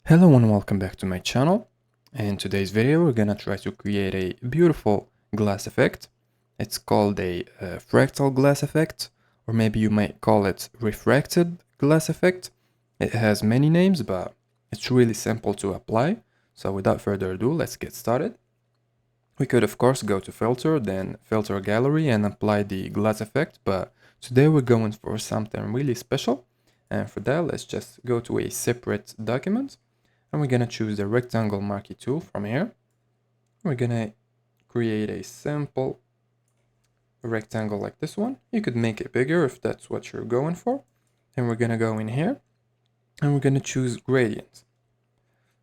Hello and welcome back to my channel. In today's video we're gonna try to create a beautiful glass effect. It's called a fractal glass effect, or maybe you might call it refracted glass effect. It has many names, but it's really simple to apply. So without further ado, let's get started. We could of course go to filter, then filter gallery and apply the glass effect, but today we're going for something really special. And for that, let's just go to a separate document. And we're gonna choose the rectangle marquee tool from here. We're gonna create a simple rectangle like this one. You could make it bigger if that's what you're going for. And we're gonna go in here and we're gonna choose gradient.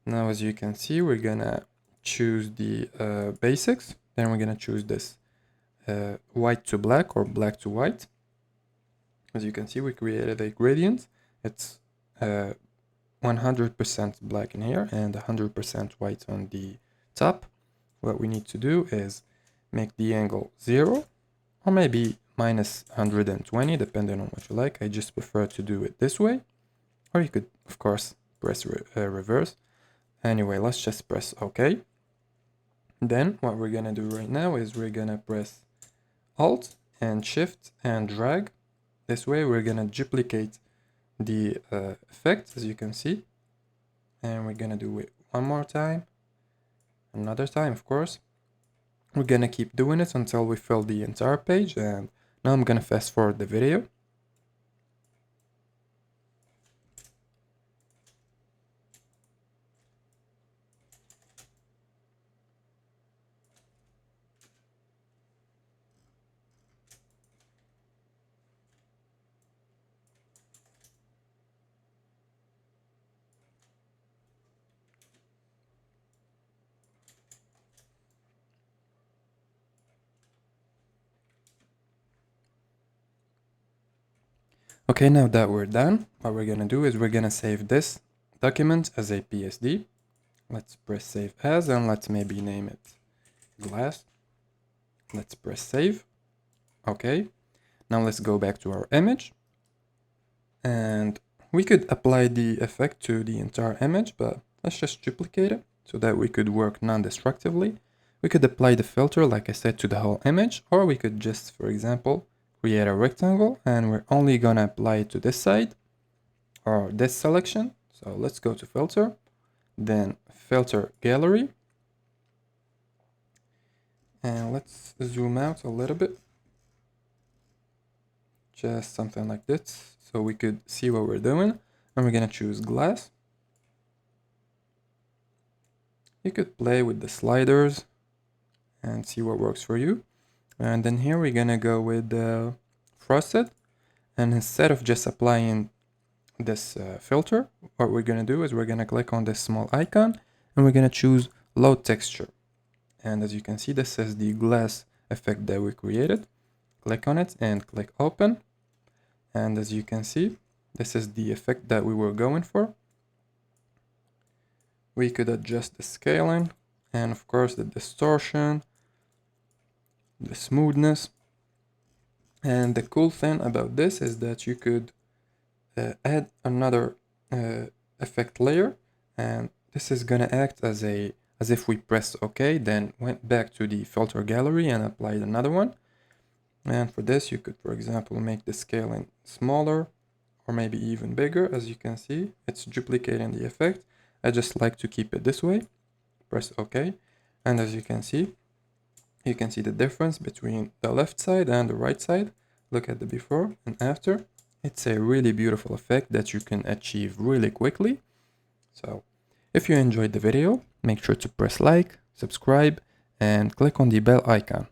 Now, as you can see, we're gonna choose the basics. Then we're gonna choose this white to black or black to white. As you can see, we created a gradient. It's 100% black in here and 100% white on the top. What we need to do is make the angle 0 or maybe minus 120, depending on what you like. I just prefer to do it this way, or you could of course press reverse. Anyway, let's just press OK. Then what we're gonna do right now is we're gonna press Alt and Shift and drag. This way we're gonna duplicate the effect, as you can see, and we're gonna do it one more time, another time, of course. We're gonna keep doing it until we fill the entire page, and now I'm gonna fast forward the video. Okay, now that we're done, what we're gonna do is we're gonna save this document as a PSD. Let's press save as, and let's maybe name it glass. Let's press save. Okay, now let's go back to our image, and we could apply the effect to the entire image, but let's just duplicate it so that we could work non-destructively. We could apply the filter, like I said, to the whole image, or we could just, for example, create a rectangle and we're only gonna apply it to this side or this selection. So let's go to filter, then filter gallery, and let's zoom out a little bit, just something like this, so we could see what we're doing. And we're gonna choose glass. You could play with the sliders and see what works for you. And then here we're gonna go with the frosted, and instead of just applying this filter, what we're gonna do is we're gonna click on this small icon and we're gonna choose load texture. And as you can see, this is the glass effect that we created. Click on it and click open. And as you can see, this is the effect that we were going for. We could adjust the scaling and of course the distortion, the smoothness. And the cool thing about this is that you could add another effect layer, and this is gonna act as if we pressed OK, then went back to the filter gallery and applied another one. And for this, you could, for example, make the scaling smaller or maybe even bigger. As you can see, it's duplicating the effect. I just like to keep it this way. Press OK, and as you can see the difference between the left side and the right side. Look at the before and after. It's a really beautiful effect that you can achieve really quickly. So if you enjoyed the video, make sure to press like, subscribe, and click on the bell icon.